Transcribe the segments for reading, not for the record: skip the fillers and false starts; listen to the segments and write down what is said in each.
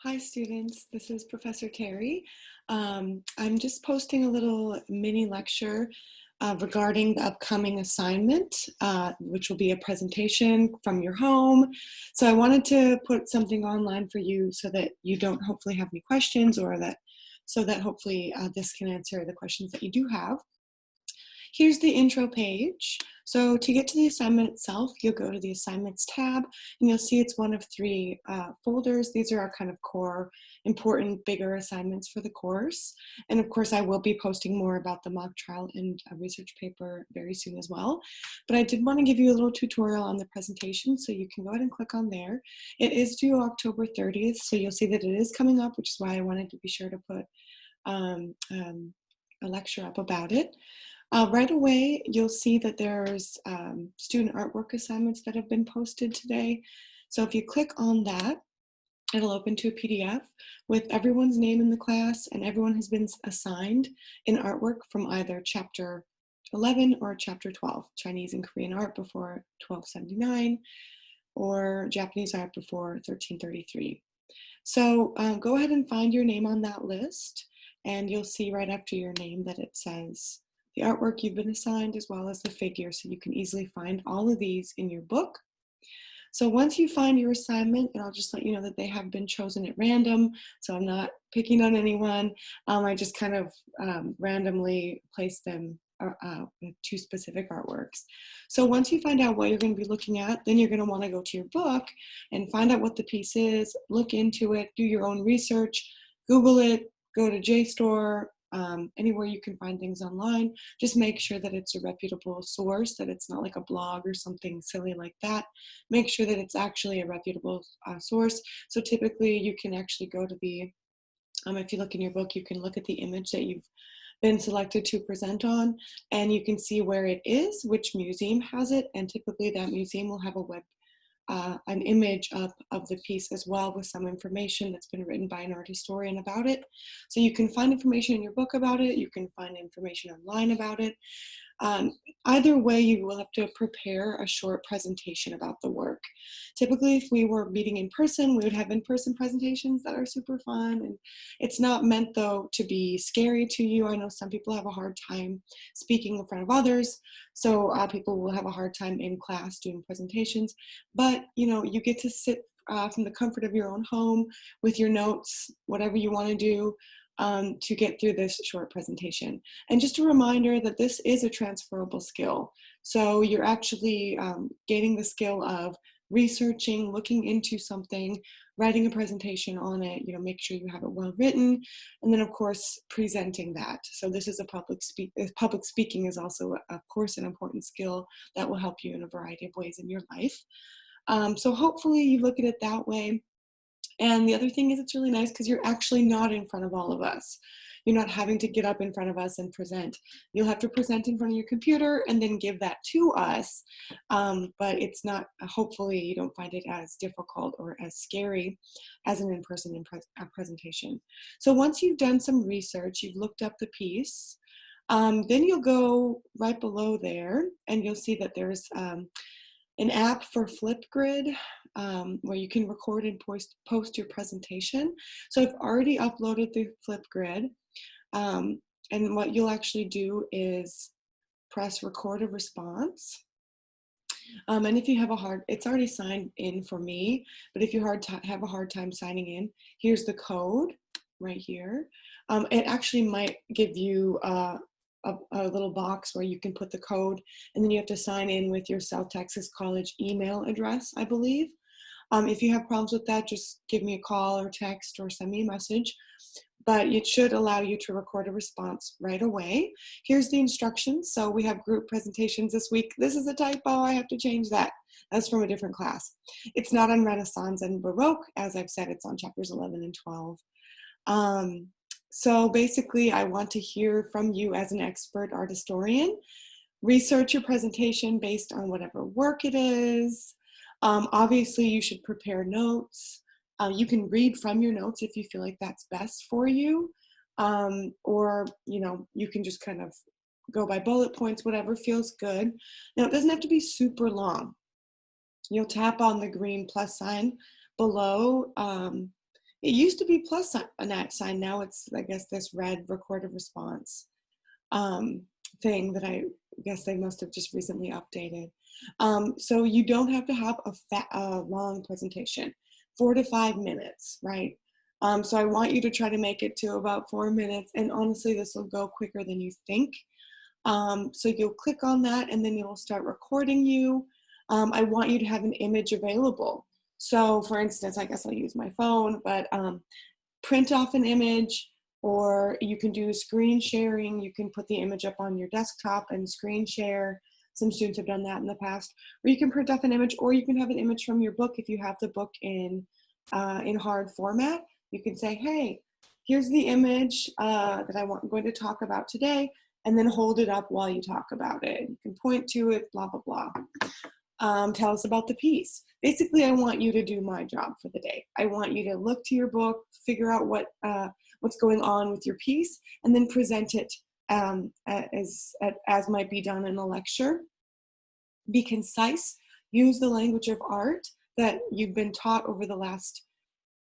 Hi students, this is Professor Terry. I'm just posting a little mini lecture regarding the upcoming assignment, which will be a presentation from your home. So I wanted to put something online for you so that you don't hopefully have any questions, or so that hopefully this can answer the questions that you do have. Here's the intro page. So to get to the assignment itself, you'll go to the assignments tab and you'll see it's one of three folders. These are our kind of core, important, bigger assignments for the course. And of course, I will be posting more about the mock trial and research paper very soon as well. But I did want to give you a little tutorial on the presentation, so you can go ahead and click on there. It is due October 30th, so you'll see that it is coming up, which is why I wanted to be sure to put a lecture up about it. Right away, you'll see that there's student artwork assignments that have been posted today. So if you click on that, it'll open to a PDF with everyone's name in the class, and everyone has been assigned an artwork from either chapter 11 or chapter 12, Chinese and Korean art before 1279, or Japanese art before 1333. So go ahead and find your name on that list, and you'll see right after your name that it says the artwork you've been assigned as well as the figure, so you can easily find all of these in your book. So once you find your assignment, and I'll just let you know that they have been chosen at random, so I'm not picking on anyone. I just kind of randomly placed them with two specific artworks. So once you find out what you're going to be looking at, then you're going to want to go to your book and find out what the piece is, look into it, do your own research, Google it, go to JSTOR, anywhere you can find things online. Just make sure that it's a reputable source, that it's not like a blog or something silly like that. Make sure that it's actually a reputable source. So typically you can actually go to the, if you look in your book, you can look at the image that you've been selected to present on, and you can see where it is, which museum has it, and typically that museum will have an image up of the piece as well, with some information that's been written by an art historian about it. So you can find information in your book about it, you can find information online about it. Either way, you will have to prepare a short presentation about the work. Typically, if we were meeting in person, we would have in-person presentations that are super fun, and it's not meant though to be scary to you. I know some people have a hard time speaking in front of others, so people will have a hard time in class doing presentations, but you know, you get to sit from the comfort of your own home with your notes, whatever you want to do, to get through this short presentation. And just a reminder that this is a transferable skill. So you're actually gaining the skill of researching, looking into something, writing a presentation on it, you know, make sure you have it well written, and then of course presenting that. So this is public speaking is also of course an important skill that will help you in a variety of ways in your life. So hopefully you look at it that way. And the other thing is, it's really nice because you're actually not in front of all of us. You're not having to get up in front of us and present. You'll have to present in front of your computer and then give that to us. But it's not, hopefully you don't find it as difficult or as scary as an in-person presentation. So once you've done some research, you've looked up the piece, then you'll go right below there and you'll see that there's an app for FlipGrid, where you can record and post your presentation. So I've already uploaded the FlipGrid, and what you'll actually do is press record a response. And if you have it's already signed in for me, but if you have a hard time signing in, here's the code right here. It actually might give you a little box where you can put the code, and then you have to sign in with your South Texas College email address, I believe. If you have problems with that, just give me a call or text or send me a message, but it should allow you to record a response right away. Here's the instructions. So we have group presentations this week. This is a typo, I have to change that. That's from a different class. It's not on Renaissance and Baroque. As I've said, it's on chapters 11 and 12. So basically, I want to hear from you as an expert art historian. Research your presentation based on whatever work it is. Obviously, you should prepare notes. You can read from your notes if you feel like that's best for you. Or, you know, you can just kind of go by bullet points, whatever feels good. Now, it doesn't have to be super long. You'll tap on the green plus sign below It used to be plus sign, a @ sign. Now it's, I guess, this red recorded response thing that I guess they must have just recently updated. So you don't have to have a long presentation, 4 to 5 minutes, right? So I want you to try to make it to about 4 minutes, and honestly, this will go quicker than you think. So you'll click on that, and then it'll start recording you. I want you to have an image available. So for instance, I guess I'll use my phone, but print off an image, or you can do screen sharing. You can put the image up on your desktop and screen share. Some students have done that in the past. Or you can print off an image, or you can have an image from your book if you have the book in hard format. You can say, hey, here's the image that I'm going to talk about today, and then hold it up while you talk about it. You can point to it, blah, blah, blah. Tell us about the piece. Basically, I want you to do my job for the day. I want you to look to your book, figure out what's going on with your piece, and then present it as might be done in a lecture. Be concise. Use the language of art that you've been taught over the last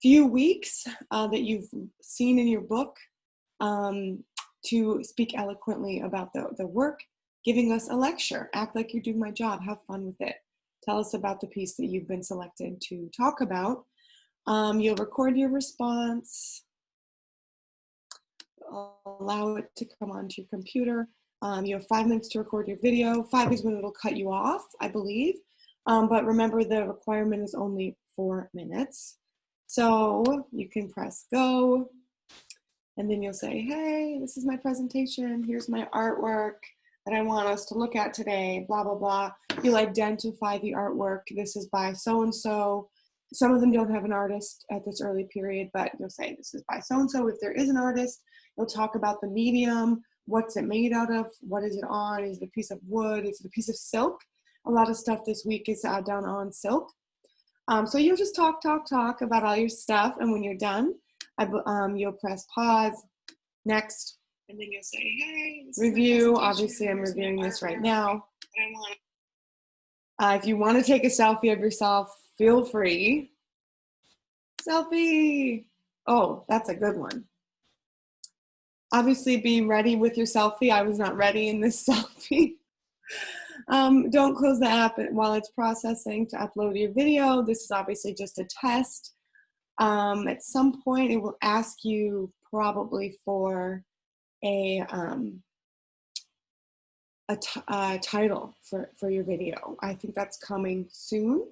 few weeks, that you've seen in your book, to speak eloquently about the work. Giving us a lecture. Act like you're doing my job. Have fun with it. Tell us about the piece that you've been selected to talk about. You'll record your response. Allow it to come onto your computer. You have 5 minutes to record your video. 5 is when it'll cut you off, I believe. But remember, the requirement is only 4 minutes. So you can press go. And then you'll say, hey, this is my presentation. Here's my artwork that I want us to look at today, blah, blah, blah. You'll identify the artwork. This is by so-and-so. Some of them don't have an artist at this early period, but you'll say this is by so-and-so. If there is an artist, you'll talk about the medium. What's it made out of? What is it on? Is it a piece of wood? Is it a piece of silk? A lot of stuff this week is done on silk. So you'll just talk about all your stuff. And when you're done, you'll press pause, next. And then you'll say, hey, review. Obviously, I'm reviewing this right now. If you want to take a selfie of yourself, feel free. Selfie. Oh, that's a good one. Obviously, be ready with your selfie. I was not ready in this selfie. Don't close the app while it's processing to upload your video. This is obviously just a test. At some point, it will ask you probably for a title for your video. I think that's coming soon.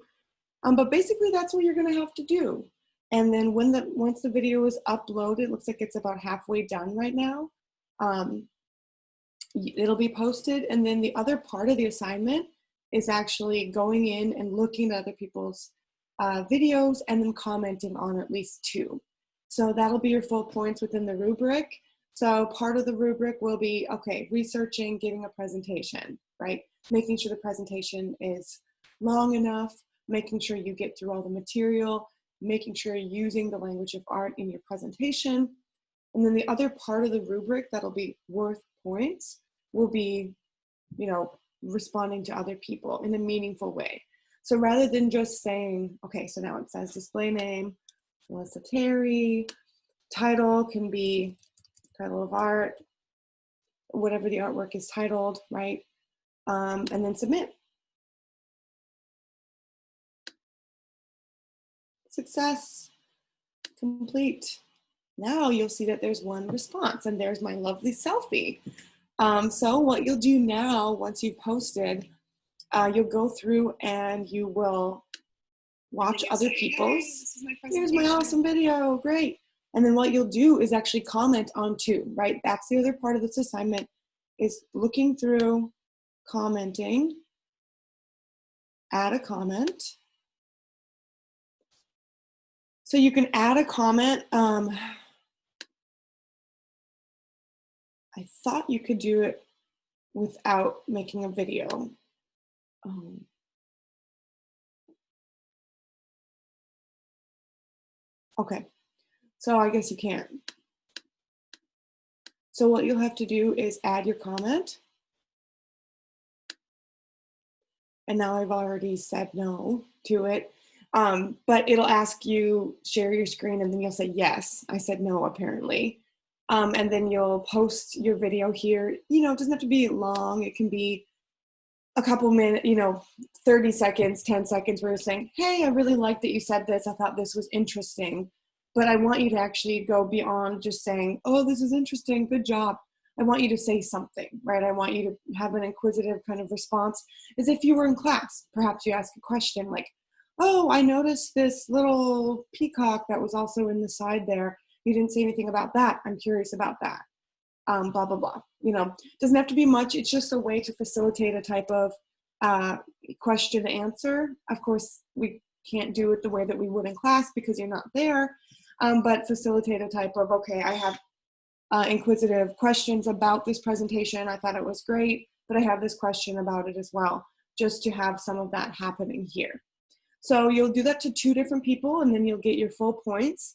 But basically, that's what you're going to have to do. And then once the video is uploaded, it looks like it's about halfway done right now. It'll be posted, and then the other part of the assignment is actually going in and looking at other people's videos and then commenting on at least 2. So that'll be your full points within the rubric. So part of the rubric will be, okay, researching, giving a presentation, right? Making sure the presentation is long enough, making sure you get through all the material, making sure you're using the language of art in your presentation. And then the other part of the rubric that'll be worth points will be, responding to other people in a meaningful way. So rather than just saying, okay, so now it says display name, Melissa Terry, title can be title of art, whatever the artwork is titled, right? And then submit. Success, complete. Now you'll see that there's one response, and there's my lovely selfie. So what you'll do now, once you've posted, you'll go through and you will watch other people's. Hey, here's my awesome video, great. And then what you'll do is actually comment on 2, right? That's the other part of this assignment, is looking through, commenting, add a comment. So you can add a comment. I thought you could do it without making a video. Okay, so I guess you can't. So what you'll have to do is add your comment. And now I've already said no to it. But it'll ask you, share your screen, and then you'll say yes. I said no, apparently. And then you'll post your video here. You know, it doesn't have to be long. It can be a couple minutes, 30 seconds, 10 seconds, where you're saying, hey, I really like that you said this. I thought this was interesting. But I want you to actually go beyond just saying, oh, this is interesting, good job. I want you to say something, right? I want you to have an inquisitive kind of response, as if you were in class. Perhaps you ask a question like, oh, I noticed this little peacock that was also in the side there. You didn't say anything about that. I'm curious about that. Blah, blah, blah. Doesn't have to be much. It's just a way to facilitate a type of question answer. Of course, we can't do it the way that we would in class because you're not there, but facilitate a type of, okay, I have inquisitive questions about this presentation. I thought it was great, but I have this question about it as well, just to have some of that happening here. So you'll do that to 2 different people, and then you'll get your full points.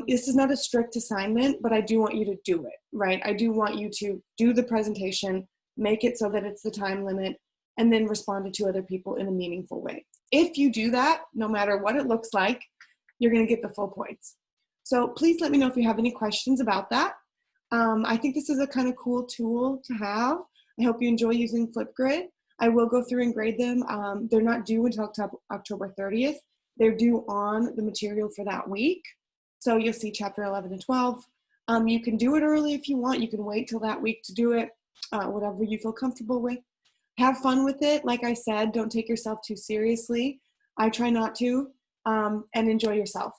This is not a strict assignment, but I do want you to do it, right? I do want you to do the presentation, make it so that it's the time limit, and then respond to 2 other people in a meaningful way. If you do that, no matter what it looks like, you're going to get the full points. So please let me know if you have any questions about that. I think this is a kind of cool tool to have. I hope you enjoy using FlipGrid. I will go through and grade them. They're not due until October 30th. They're due on the material for that week. So you'll see chapter 11 and 12. You can do it early if you want. You can wait till that week to do it, whatever you feel comfortable with. Have fun with it. Like I said, don't take yourself too seriously. I try not to, and enjoy yourself.